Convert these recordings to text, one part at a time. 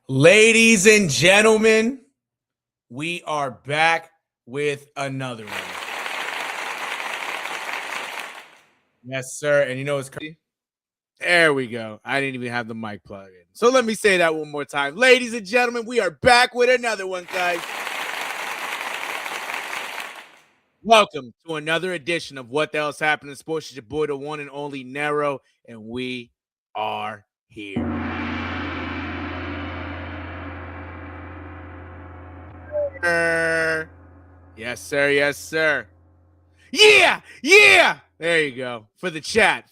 Ladies and gentlemen, we are back with another one. Yes, sir. And you know what's crazy? There we go. I didn't even have the mic plug in. So let me say that one more time. Ladies and gentlemen, we are back with another one, guys. Welcome to another edition of What the Hell's Happening in Sports. It's your boy, the one and only NERO, and we are here. Yes, sir. Yes, sir. Yeah. There you go. For the chat.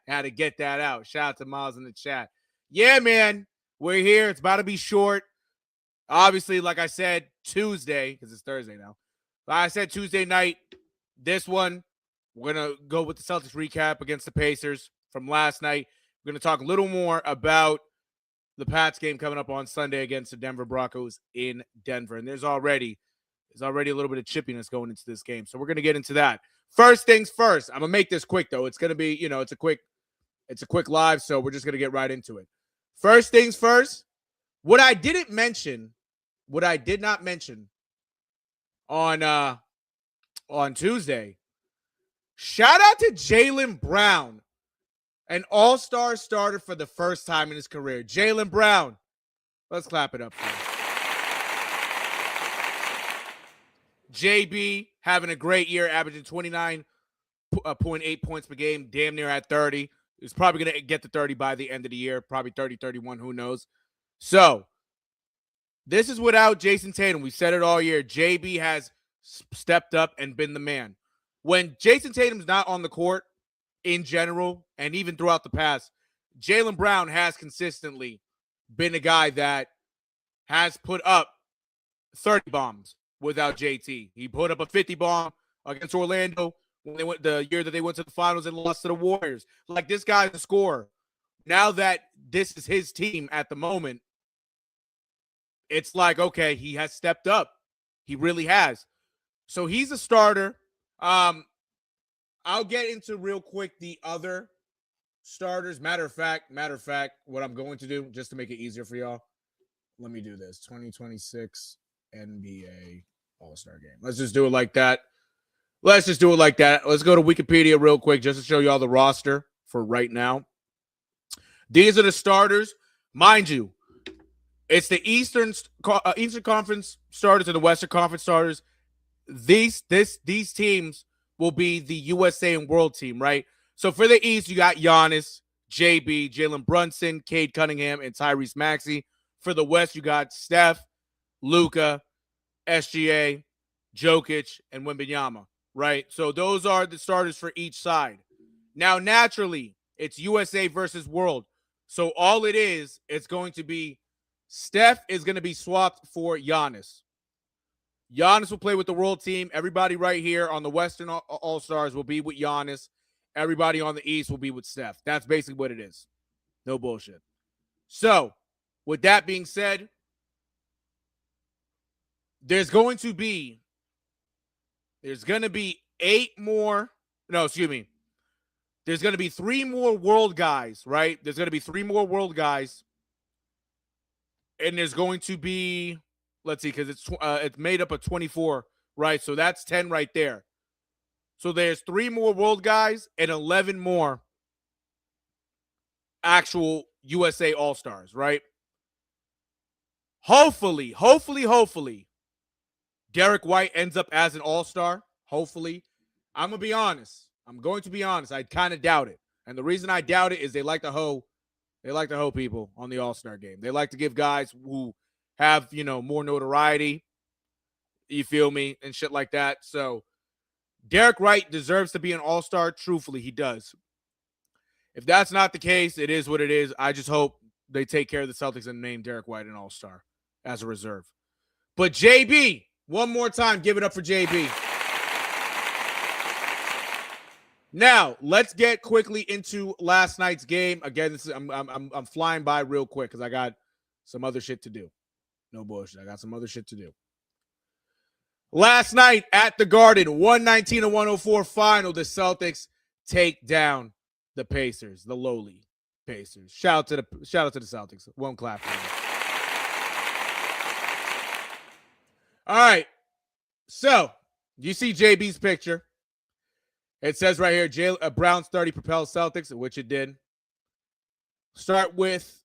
How to get that out. Shout out to Miles in the chat. Yeah, man. We're here. It's about to be short. Obviously, like I said, Tuesday, because it's Thursday now. Like I said, Tuesday night, this one, we're going to go with the Celtics recap against the Pacers from last night. We're going to talk a little more about the Pats game coming up on Sunday against the Denver Broncos in Denver. And there's already a little bit of chippiness going into this game. So we're going to get into that. First things first. I'm going to make this quick, though. It's going to be, it's a quick live, so we're just going to get right into it. First things first, what I did not mention on Tuesday, shout out to Jaylen Brown, an all-star starter for the first time in his career. Jaylen Brown. Let's clap it up for him. JB having a great year, averaging 29.8 points per game, damn near at 30. He's probably going to get to 30 by the end of the year, probably 30, 31, who knows. So, this is without Jason Tatum. We said it all year. JB has stepped up and been the man. When Jason Tatum's not on the court in general, and even throughout the past, Jaylen Brown has consistently been a guy that has put up 30 bombs without JT. He put up a 50 bomb against Orlando when they went the year that they went to the finals and lost to the Warriors. Like, this guy's a scorer. Now that this is his team at the moment, it's like, okay, he has stepped up. He really has. So he's a starter. I'll get into real quick the other starters. Matter of fact, what I'm going to do, just to make it easier for y'all, let me do this. 2026 NBA All-Star Game. Let's just do it like that. Let's go to Wikipedia real quick just to show you all the roster for right now. These are the starters. Mind you, it's the Eastern Conference starters and the Western Conference starters. These teams will be the USA and World team, right? So for the East, you got Giannis, JB, Jalen Brunson, Cade Cunningham, and Tyrese Maxey. For the West, you got Steph, Luka, SGA, Jokic, and Wembanyama, right? So those are the starters for each side. Now, naturally, it's USA versus World. So all it is, it's going to be Steph is going to be swapped for Giannis. Giannis will play with the World team. Everybody right here on the Western All-Stars will be with Giannis. Everybody on the East will be with Steph. That's basically what it is. No bullshit. So, with that being said, there's going to be 3 more world guys, right? There's going to be 3 more world guys. And there's going to be, let's see, because it's made up of 24, right? So that's 10 right there. So there's 3 more world guys and 11 more actual USA All-Stars, right? Hopefully, Derek White ends up as an All-Star. Hopefully. I'm going to be honest. I kind of doubt it. And the reason I doubt it is they like to hoe people on the All-Star game. They like to give guys who have, more notoriety, you feel me, and shit like that. So Derek White deserves to be an All-Star. Truthfully, he does. If that's not the case, it is what it is. I just hope they take care of the Celtics and name Derek White an All-Star as a reserve. But JB, one more time, give it up for JB. Now, let's get quickly into last night's game. Again, I'm flying by real quick because I got some other shit to do. No bullshit. I got some other shit to do. Last night at the Garden, 119-104 final, the Celtics take down the Pacers, the lowly Pacers. Shout out to the Celtics. One clap for them. All right. So, you see JB's picture. It says right here, Browns 30 propel Celtics, which it did. Start with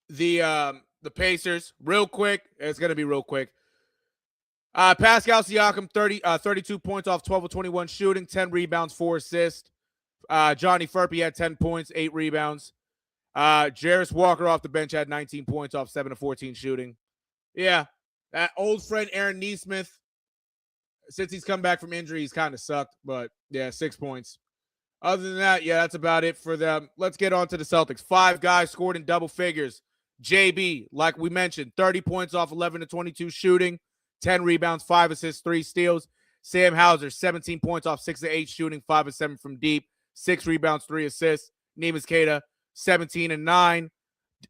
the Pacers real quick. It's going to be real quick. Pascal Siakam, 32 points off 12 of 21 shooting, 10 rebounds, 4 assists. Johnny Furpey had 10 points, 8 rebounds. Jarris Walker off the bench had 19 points off 7 of 14 shooting. Yeah, that old friend Aaron Nesmith, since he's come back from injury, he's kind of sucked. But, yeah, 6 points. Other than that, yeah, that's about it for them. Let's get on to the Celtics. 5 guys scored in double figures. JB, like we mentioned, 30 points off 11 to 22 shooting, 10 rebounds, 5 assists, 3 steals. Sam Hauser, 17 points off 6 to 8 shooting, 5 of 7 from deep, 6 rebounds, 3 assists. Neemias Queta, 17 and 9.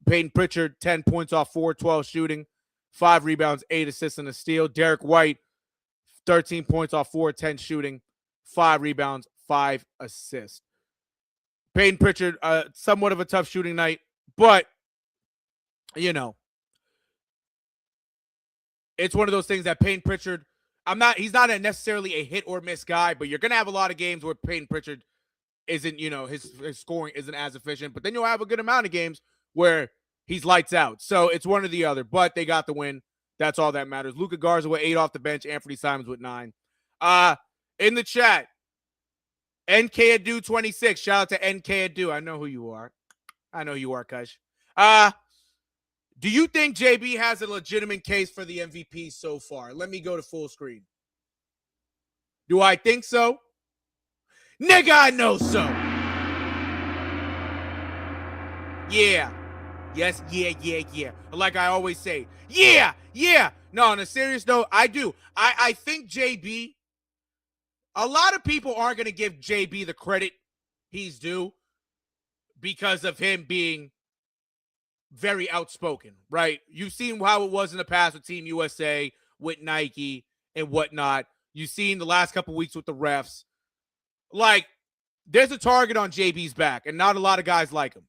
Peyton Pritchard, 10 points off 4 12 shooting, 5 rebounds, 8 assists, and a steal. Derek White, 13 points off 4 10 shooting, 5 rebounds, 5 assists. Peyton Pritchard, somewhat of a tough shooting night, but, you know, it's one of those things that Peyton Pritchard, he's not necessarily a hit or miss guy, but you're going to have a lot of games where Peyton Pritchard isn't, his scoring isn't as efficient, but then you'll have a good amount of games where he's lights out. So it's one or the other, but they got the win. That's all that matters. Luka Garza with 8 off the bench, Anthony Simons with 9. In the chat, NK Adu 26. Shout out to NK Adu. I know who you are. I know you are, Kush. Do you think JB has a legitimate case for the MVP so far? Let me go to full screen. Do I think so? Nigga, I know so. Yeah. Yes, yeah. Like I always say, yeah. No, on a serious note, I do. I think JB, a lot of people aren't going to give JB the credit he's due because of him being very outspoken, right? You've seen how it was in the past with Team USA, with Nike, and whatnot. You've seen the last couple weeks with the refs. Like, there's a target on JB's back, and not a lot of guys like him.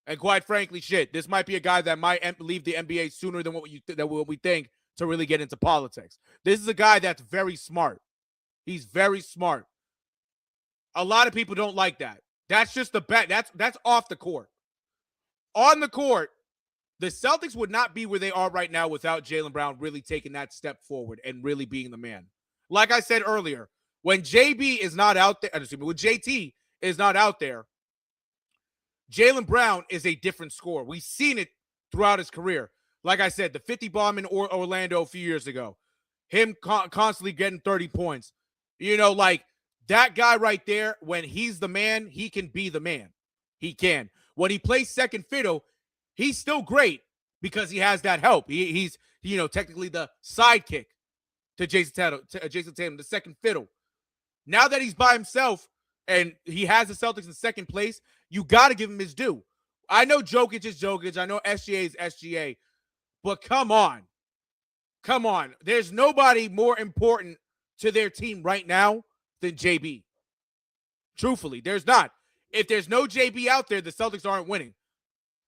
And quite frankly, this might be a guy that might leave the NBA sooner than what we think to really get into politics. This is a guy that's very smart. He's very smart. A lot of people don't like that. That's just the bet. That's off the court. On the court, the Celtics would not be where they are right now without Jaylen Brown really taking that step forward and really being the man. Like I said earlier, when JB is not out there, when JT is not out there, Jaylen Brown is a different scorer. We've seen it throughout his career. Like I said, the 50 bomb in Orlando a few years ago, him constantly getting 30 points. Like that guy right there, when he's the man, he can be the man. He can. When he plays second fiddle, he's still great because he has that help. He's technically the sidekick to Jason Tatum, the second fiddle. Now that he's by himself and he has the Celtics in second place, you got to give him his due. I know Jokic is Jokic. I know SGA is SGA. But come on. There's nobody more important to their team right now than JB. Truthfully, there's not. If there's no JB out there, the Celtics aren't winning.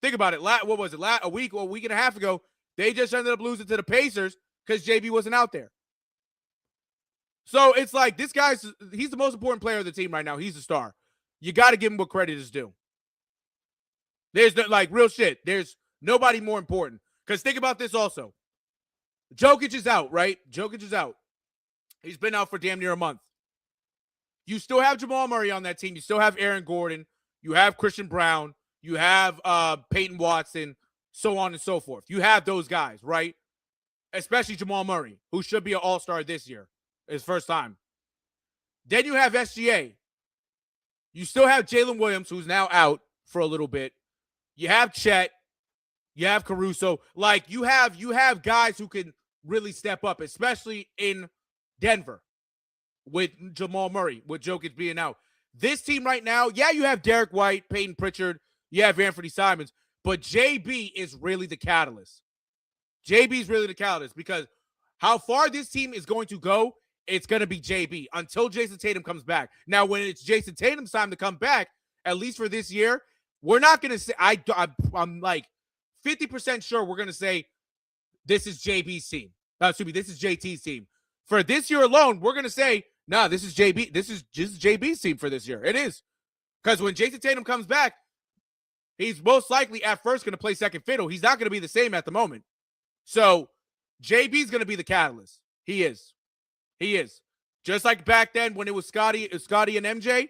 Think about it. What was it? A week and a half ago, they just ended up losing to the Pacers because JB wasn't out there. So it's like he's the most important player of the team right now. He's the star. You got to give him what credit is due. There's real shit. There's nobody more important. Because think about this also. Jokic is out, right? Jokic is out. He's been out for damn near a month. You still have Jamal Murray on that team. You still have Aaron Gordon. You have Christian Brown. You have Peyton Watson, so on and so forth. You have those guys, right? Especially Jamal Murray, who should be an all-star this year. His first time. Then you have SGA. You still have Jalen Williams, who's now out for a little bit. You have Chet. You have Caruso. Like, you have guys who can really step up, especially in Denver with Jamal Murray, with Jokic being out. This team right now, yeah, you have Derek White, Peyton Pritchard, you have Anthony Simons, but JB is really the catalyst. JB is really the catalyst because how far this team is going to go, it's going to be JB until Jason Tatum comes back. Now, when it's Jason Tatum's time to come back, at least for this year, we're not going to say, I'm like 50% sure we're going to say this is JB's team. Excuse me, this is JT's team. For this year alone, we're gonna say, nah, this is JB. This is just JB's team for this year. It is. Because when Jason Tatum comes back, he's most likely at first gonna play second fiddle. He's not gonna be the same at the moment. So JB's gonna be the catalyst. He is. He is. Just like back then when it was Scotty and MJ.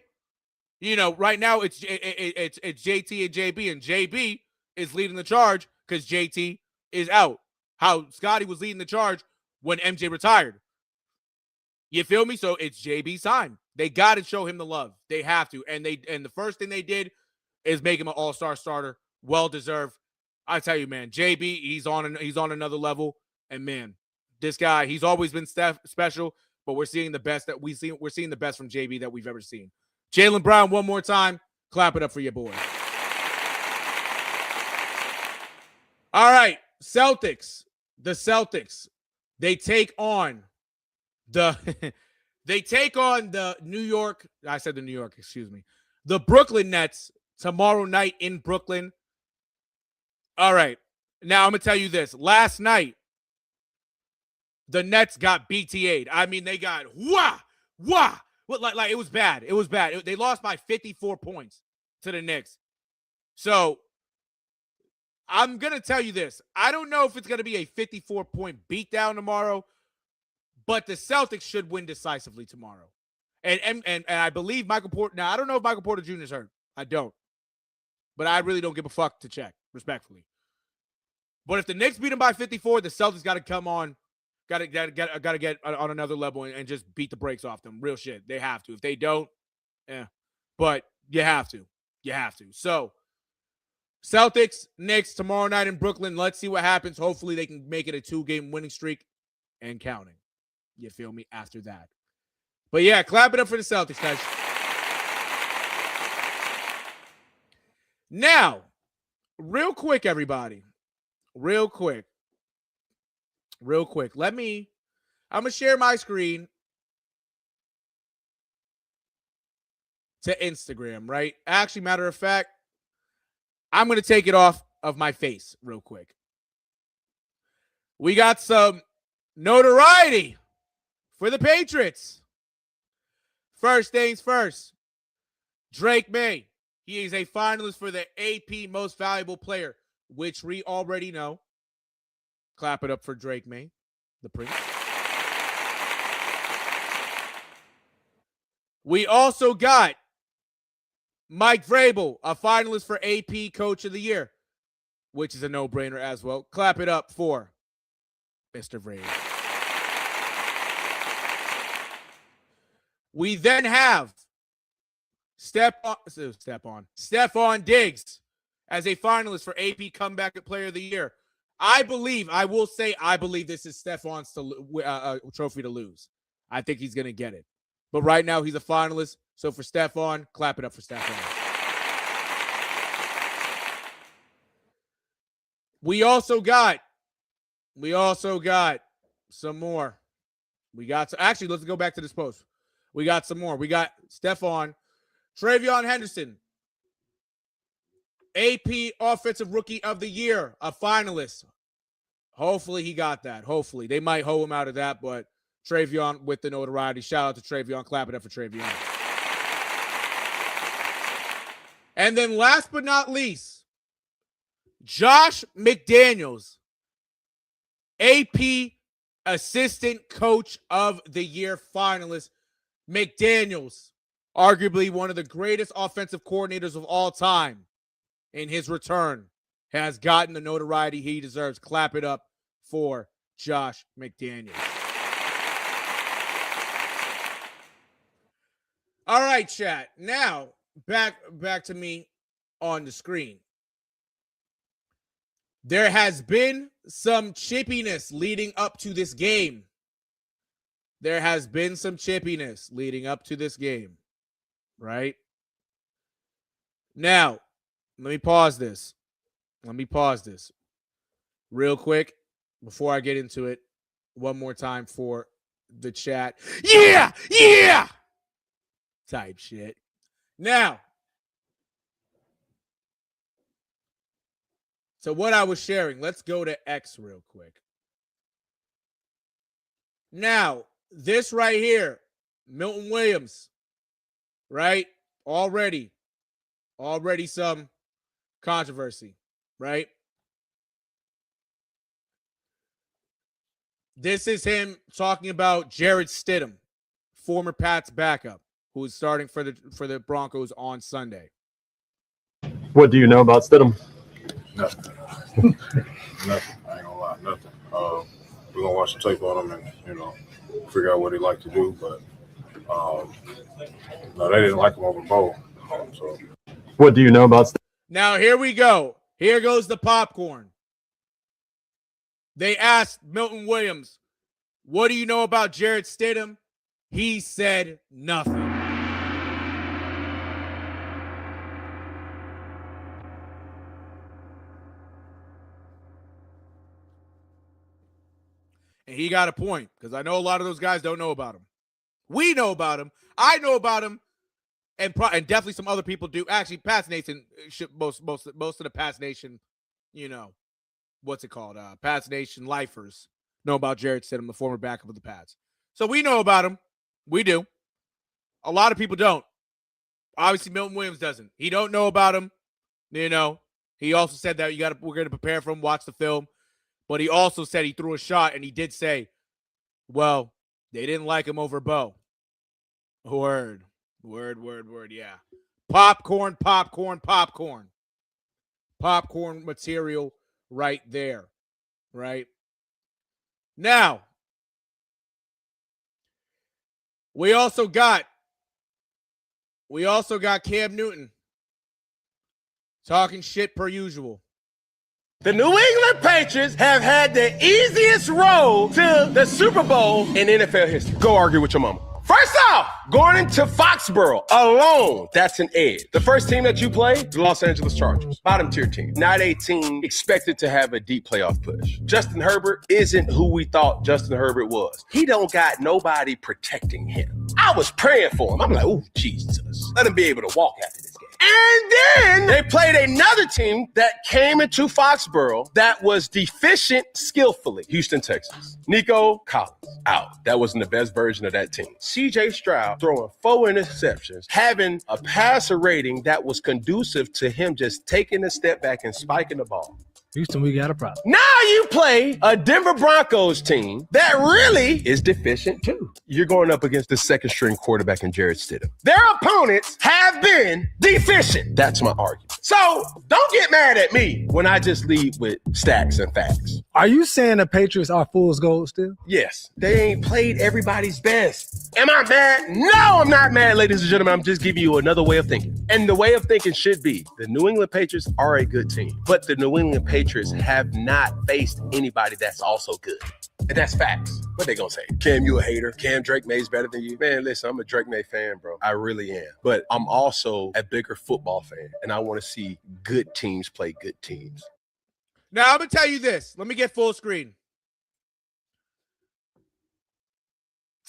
You know, right now it's JT and JB, and JB is leading the charge because JT is out. How Scotty was leading the charge when MJ retired. You feel me? So it's JB's time. They got to show him the love. They have to. And the first thing they did is make him an all-star starter. Well deserved. I tell you, man, JB, he's on another level. And man, this guy, he's always been special, but we're seeing the best that we're seeing the best from JB that we've ever seen. Jaylen Brown, one more time. Clap it up for your boy. All right, Celtics. The Celtics. They take on the New York. I said the New York, excuse me. The Brooklyn Nets tomorrow night in Brooklyn. All right. Now I'm gonna tell you this. Last night, the Nets got BTA'd. I mean, they got wah. Like it was bad. It was bad. They lost by 54 points to the Knicks. So I'm going to tell you this. I don't know if it's going to be a 54-point beatdown tomorrow, but the Celtics should win decisively tomorrow. And I believe Michael Porter. Now, I don't know if Michael Porter Jr. is hurt. I don't. But I really don't give a fuck to check, respectfully. But if the Knicks beat them by 54, the Celtics got to come on. Got to get on another level and just beat the brakes off them. Real shit. They have to. If they don't, but you have to. You have to. So, Celtics, Knicks, tomorrow night in Brooklyn. Let's see what happens. Hopefully, they can make it a 2-game winning streak and counting. You feel me? After that. But yeah, clap it up for the Celtics, guys. Now, real quick, everybody. Real quick. I'm going to share my screen to Instagram, right? Actually, matter of fact, I'm going to take it off of my face real quick. We got some notoriety for the Patriots. First things first, Drake May. He is a finalist for the AP Most Valuable Player, which we already know. Clap it up for Drake May, the Prince. We also got Mike Vrabel, a finalist for AP Coach of the Year, which is a no-brainer as well. Clap it up for Mr. Vrabel. We then have Stephon Diggs as a finalist for AP Comeback Player of the Year. I believe this is Stephon's trophy to lose. I think he's going to get it. But right now, he's a finalist. So for Stephon, clap it up for Stephon. We also got some more. Actually, let's go back to this post. We got some more. We got Stephon, Travion Henderson, AP Offensive Rookie of the Year, a finalist. Hopefully he got that. Hopefully. They might hoe him out of that, but Travion with the notoriety. Shout out to Travion. Clap it up for Travion. And then last but not least, Josh McDaniels, AP Assistant Coach of the Year finalist. McDaniels, arguably one of the greatest offensive coordinators of all time, in his return, has gotten the notoriety he deserves. Clap it up for Josh McDaniels. All right, chat. Now, back to me on the screen. There has been some chippiness leading up to this game. Right? Now, let me pause this real quick before I get into it. One more time for the chat. Yeah! Type shit. Now, so what I was sharing, let's go to X real quick. Now, this right here, Milton Williams, right? Already some controversy, right? This is him talking about Jarrett Stidham, former Pats backup, who is starting for the Broncos on Sunday. What do you know about Stidham? Nothing. Nothing. I ain't gonna lie. Nothing. We're gonna watch the tape on him and figure out what he like to do. But no, they didn't like him over Bo. So what do you know about Stidham? Now here we go. Here goes the popcorn. They asked Milton Williams, "What do you know about Jarrett Stidham?" He said nothing. And he got a point, because I know a lot of those guys don't know about him. We know about him. I know about him, and definitely some other people do. Actually, Pats Nation, most of the Pats Nation, what's it called? Pats Nation lifers know about Jarrett Stidham, the former backup of the Pats. So we know about him. We do. A lot of people don't. Obviously, Milton Williams doesn't. He don't know about him. He also said that we're going to prepare for him, watch the film. But he also said he threw a shot, and he did say, well, they didn't like him over Bo. Word, yeah. Popcorn. Popcorn material right there, right? Now, we also got Cam Newton talking shit per usual. The New England Patriots have had the easiest road to the Super Bowl in NFL history. Go argue with your mama. First off, going into Foxborough alone, that's an edge. The first team that you play, the Los Angeles Chargers. Bottom tier team. Not a team expected to have a deep playoff push. Justin Herbert isn't who we thought Justin Herbert was. He don't got nobody protecting him. I was praying for him. I'm like, oh, Jesus. Let him be able to walk after this game. And then they played another team that came into Foxborough that was deficient skillfully. Houston, Texas. Nico Collins out. That wasn't the best version of that team. C.J. Stroud throwing 4 interceptions, having a passer rating that was conducive to him just taking a step back and spiking the ball. Houston, we got a problem. Now you play a Denver Broncos team that really is deficient too. You're going up against the second string quarterback in Jarrett Stidham. Their opponents have been deficient. That's my argument. So don't get mad at me when I just lead with stats and facts. Are you saying the Patriots are fool's gold still? Yes. They ain't played everybody's best. Am I mad? No, I'm not mad, ladies and gentlemen. I'm just giving you another way of thinking. And the way of thinking should be the New England Patriots are a good team, but the New England Patriots have not faced anybody that's also good. And that's facts. What they gonna say? Cam, you a hater? Cam, Drake May's better than you? Man, listen, I'm a Drake May fan, bro. I really am. But I'm also a bigger football fan, and I want to see good teams play good teams. Now, I'm going to tell you this. Let me get full screen.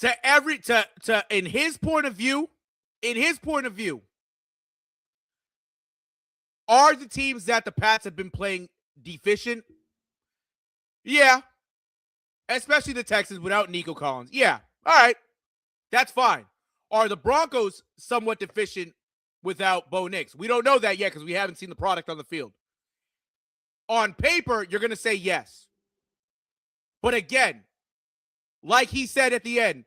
In his point of view, are the teams that the Pats have been playing deficient? Yeah. Especially the Texans without Nico Collins. Yeah. All right. That's fine. Are the Broncos somewhat deficient without Bo Nix? We don't know that yet because we haven't seen the product on the field. On paper, you're going to say yes. But again, like he said at the end,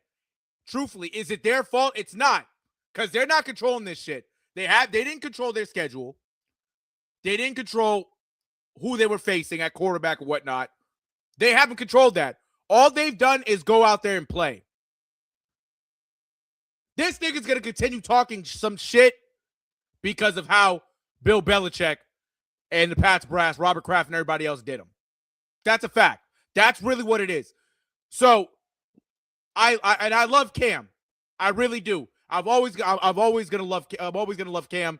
truthfully, is it their fault? It's not, because they're not controlling this shit. They didn't control their schedule. They didn't control who they were facing at quarterback or whatnot. They haven't controlled that. All they've done is go out there and play. This nigga's going to continue talking some shit because of how Bill Belichick and the Pats brass, Robert Kraft, and everybody else did him. That's a fact. That's really what it is. So, I love Cam. I really do. I'm always gonna love Cam.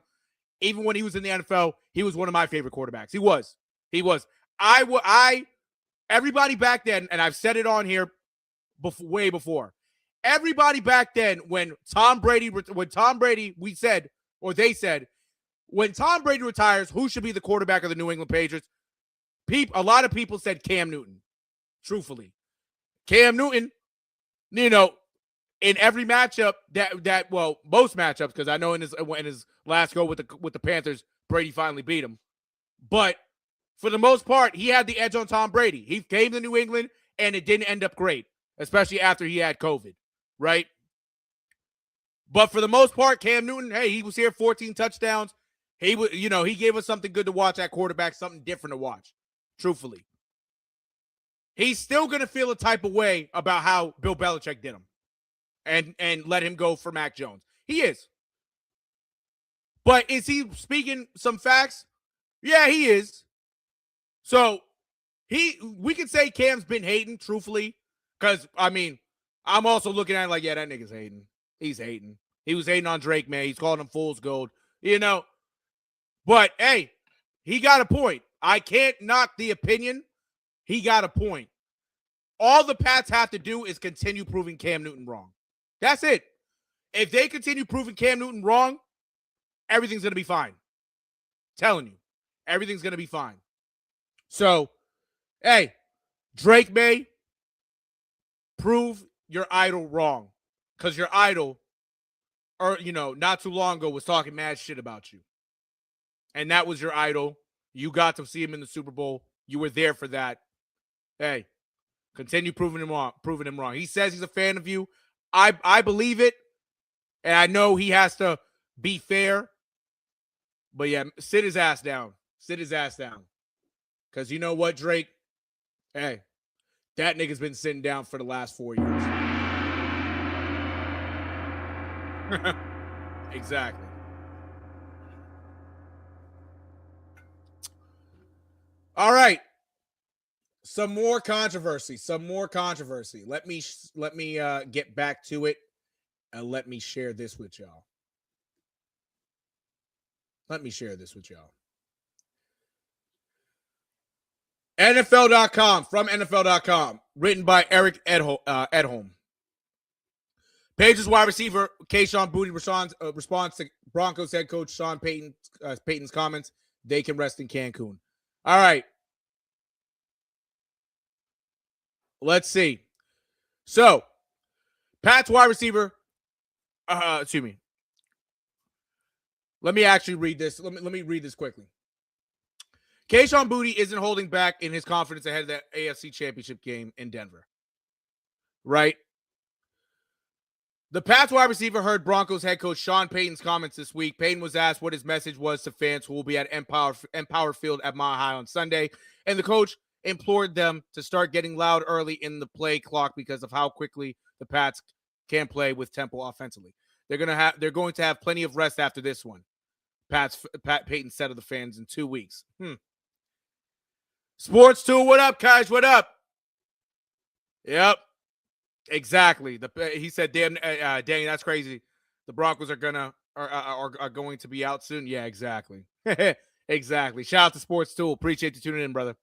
Even when he was in the NFL, he was one of my favorite quarterbacks. He was. Everybody back then, and I've said it on here way before. Everybody back then, when Tom Brady, they said, when Tom Brady retires, who should be the quarterback of the New England Patriots? A lot of people said Cam Newton. Truthfully, Cam Newton you know, in every matchup most matchups, because I know in his last go with the Panthers, Brady finally beat him. But for the most part, he had the edge on Tom Brady. He came to New England, and it didn't end up great, especially after he had COVID, right? But for the most part, Cam Newton, hey, he was here, 14 touchdowns. He gave us something good to watch at quarterback, something different to watch, truthfully. He's still going to feel a type of way about how Bill Belichick did him and let him go for Mac Jones. He is. But is he speaking some facts? Yeah, he is. So we could say Cam's been hating, truthfully, because, I mean, I'm also looking at it like, yeah, that nigga's hating. He's hating. He was hating on Drake, man. He's calling him fool's gold, But, hey, he got a point. I can't knock the opinion. He got a point. All the Pats have to do is continue proving Cam Newton wrong. That's it. If they continue proving Cam Newton wrong, everything's going to be fine. I'm telling you, everything's going to be fine. So, hey, Drake may prove your idol wrong, because your idol, not too long ago was talking mad shit about you. And that was your idol. You got to see him in the Super Bowl. You were there for that. Hey, continue proving him wrong. He says he's a fan of you. I believe it. And I know he has to be fair. But yeah, sit his ass down. Sit his ass down. Because you know what, Drake? Hey, that nigga's been sitting down for the last 4 years. Exactly. All right. Some more controversy. Let me get back to it, and let me share this with y'all. NFL.com, from NFL.com, written by Eric Edholm. Pages wide receiver Kayshon Boutte responds to Broncos head coach Sean Payton's comments. They can rest in Cancun. All right. Let's see. So, Pats wide receiver. Excuse me. Let me actually read this. Let me read this quickly. Kayshon Boutte isn't holding back in his confidence ahead of the AFC Championship game in Denver. Right? The Pats wide receiver heard Broncos head coach Sean Payton's comments this week. Payton was asked what his message was to fans who will be at Empower Field at Mile High on Sunday, and the coach implored them to start getting loud early in the play clock because of how quickly the Pats can play with tempo offensively. They're going to have plenty of rest after this one. Pat Payton said of the fans in 2 weeks. Sports 2, what up, guys? What up? Yep, exactly. He said, "Damn, Danny, that's crazy. The Broncos are going to be out soon." Yeah, exactly. Exactly. Shout out to Sports 2. Appreciate you tuning in, brother.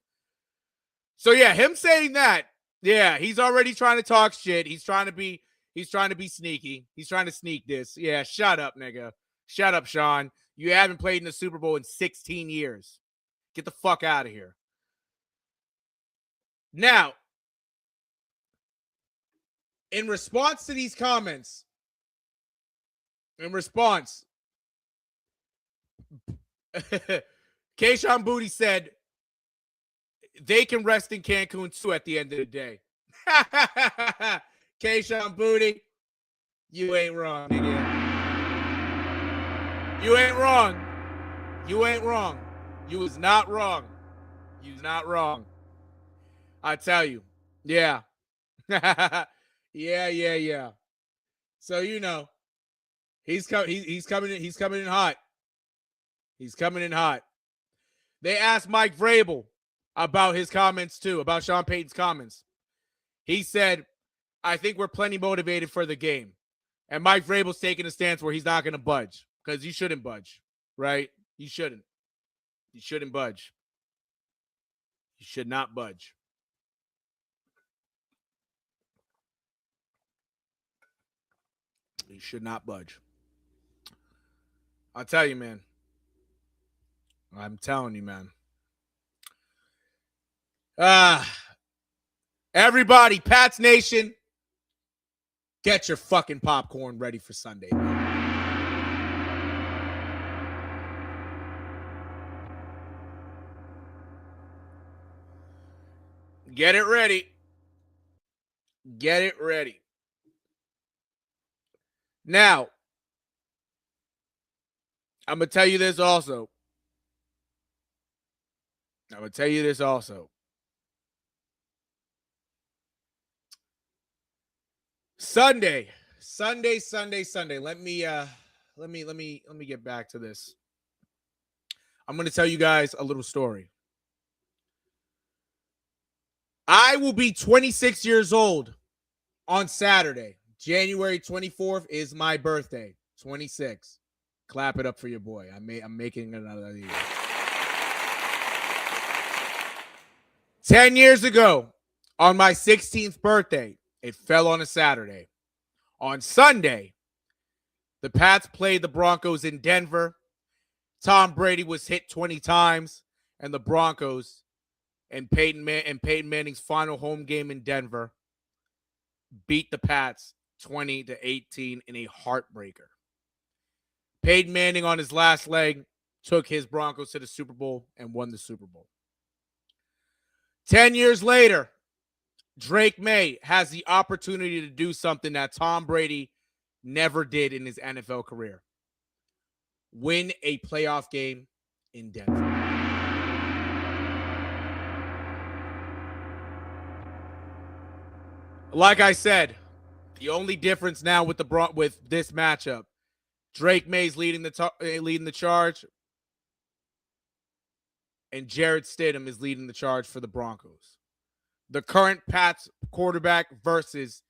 So yeah, him saying that, yeah, he's already trying to talk shit. He's trying to be sneaky. He's trying to sneak this. Yeah, shut up, nigga. Shut up, Sean. You haven't played in the Super Bowl in 16 years. Get the fuck out of here. Now, in response to these comments, Kayshon Boutte said they can rest in Cancun too at the end of the day. Kayshon Boutte, you ain't wrong, nigga. You ain't wrong. You ain't wrong. You was not wrong. You was not wrong. I tell you. Yeah. Yeah. So he's coming in hot. He's coming in hot. They asked Mike Vrabel about his comments too, about Sean Payton's comments. He said, "I think we're plenty motivated for the game." And Mike Vrabel's taking a stance where he's not going to budge, because you shouldn't budge, right? You shouldn't. You shouldn't budge. You should not budge. You should not budge. I'll tell you, man. I'm telling you, man. Everybody, Pats Nation, Get your fucking popcorn ready for Sunday. Get it ready. Get it ready. Now, I'm going to tell you this also. Sunday. Let me get back to this. I'm going to tell you guys a little story. I will be 26 years old on Saturday. January 24th is my birthday. 26. Clap it up for your boy. I'm making another year. 10 years ago, on my 16th birthday, it fell on a Saturday. On Sunday, the Pats played the Broncos in Denver. Tom Brady was hit 20 times, and the Broncos and Peyton Manning's final home game in Denver beat the Pats 20-18 in a heartbreaker. Peyton Manning on his last leg took his Broncos to the Super Bowl and won the Super Bowl. 10 years later, Drake May has the opportunity to do something that Tom Brady never did in his NFL career. Win a playoff game in Denver. Like I said, the only difference now with this matchup, Drake May's leading the charge, and Jarrett Stidham is leading the charge for the Broncos. The current Pats quarterback versus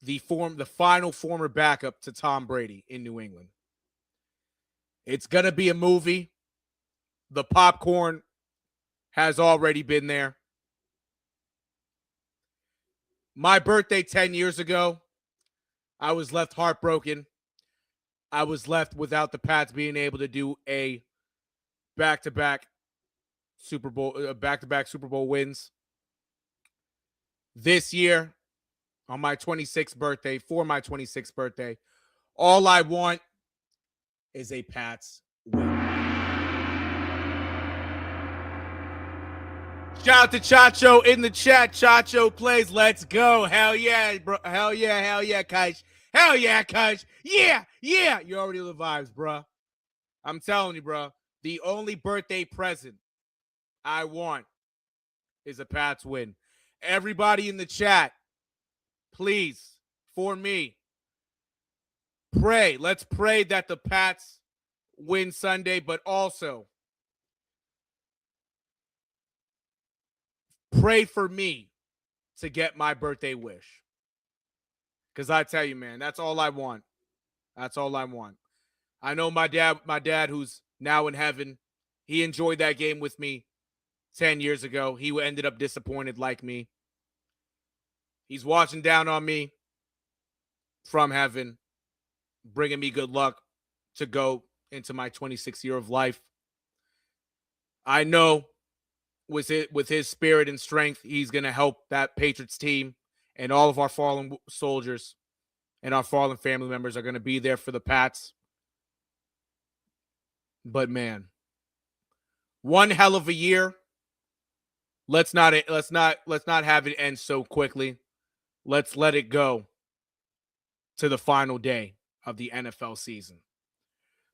the final former backup to Tom Brady in New England. It's going to be a movie. The popcorn has already been there. My birthday 10 years ago, I was left heartbroken. I was left without the Pats being able to do a back-to-back Super Bowl wins. This year, for my 26th birthday, all I want is a Pats win. Shout out to Chacho in the chat. Chacho plays. Let's go. Hell yeah, bro. Hell yeah, Kaish. Hell yeah, Kaish. Yeah. You already know the vibes, bro. I'm telling you, bro. The only birthday present I want is a Pats win. Everybody in the chat, please, for me, pray. Let's pray that the Pats win Sunday, but also pray for me to get my birthday wish. Because I tell you, man, that's all I want. That's all I want. I know my dad, who's now in heaven, he enjoyed that game with me 10 years ago. He ended up disappointed like me. He's watching down on me from heaven, bringing me good luck to go into my 26th year of life. I know with his spirit and strength, he's going to help that Patriots team, and all of our fallen soldiers and our fallen family members are going to be there for the Pats. But man, one hell of a year. Let's not have it end so quickly. Let's let it go to the final day of the NFL season.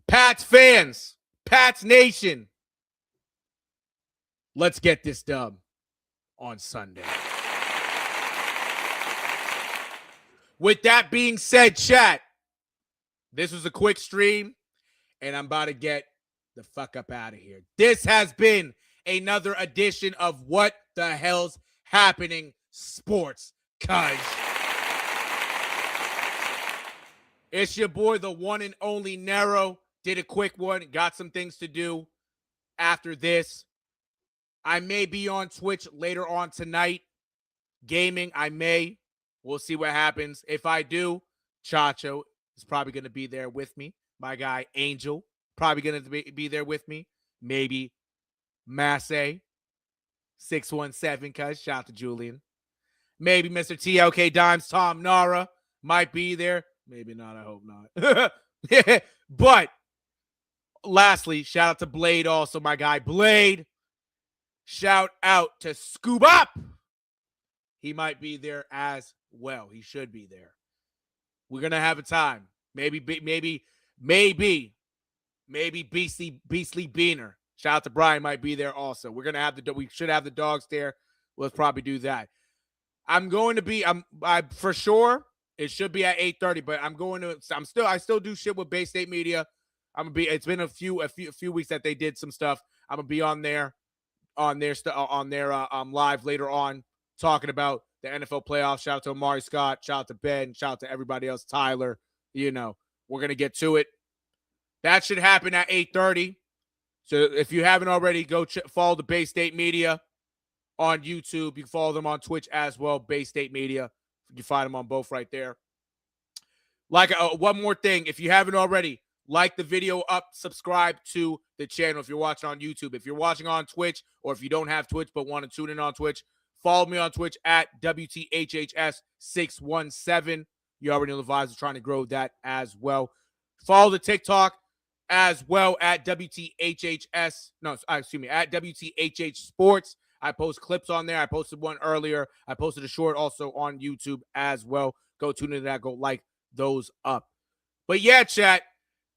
Pats fans, Pats Nation, let's get this dub on Sunday. With that being said, chat, this was a quick stream, and I'm about to get the fuck up out of here. This has been another edition of What the Hell's Happening Sports, cuz. It's your boy, the one and only NERO. Did a quick one. Got some things to do after this. I may be on Twitch later on tonight. Gaming, I may. We'll see what happens. If I do, Chacho is probably going to be there with me. My guy, Angel, probably going to be there with me. Maybe Massey, 617, cuz. Shout out to Julian. Maybe Mr. TLK Dimes, Tom Nara, might be there. Maybe not. I hope not. But lastly, shout out to Blade also, my guy. Blade. Shout out to Scoop Up. He might be there as well. He should be there. We're going to have a time. Maybe Beastly Beaner. Shout out to Brian, might be there also. We should have the dogs there. Let's probably do that. I for sure, it should be at 8:30, but I still do shit with Bay State Media. It's been a few weeks that they did some stuff. I'm gonna be on their live later on talking about the NFL playoffs. Shout out to Amari Scott. Shout out to Ben. Shout out to everybody else. Tyler. We're going to get to it. That should happen at 8:30. So if you haven't already, go follow the Bay State Media on YouTube. You can follow them on Twitch as well, Bay State Media. You can find them on both right there. One more thing. If you haven't already, like the video up, subscribe to the channel if you're watching on YouTube. If you're watching on Twitch, or if you don't have Twitch but want to tune in on Twitch, follow me on Twitch at WTHHS617. You already know the vibes. We're trying to grow that as well. Follow the TikTok as well at WTHHS. At WTHH Sports. I post clips on there. I posted one earlier. I posted a short also on YouTube as well. Go tune into that. Go like those up. But yeah, chat,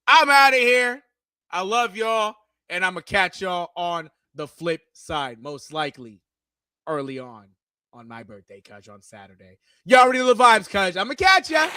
I'm out of here. I love y'all, and I'm going to catch y'all on the flip side, most likely early on my birthday, cuz, on Saturday. You already know the vibes, cuz. I'm going to catch ya.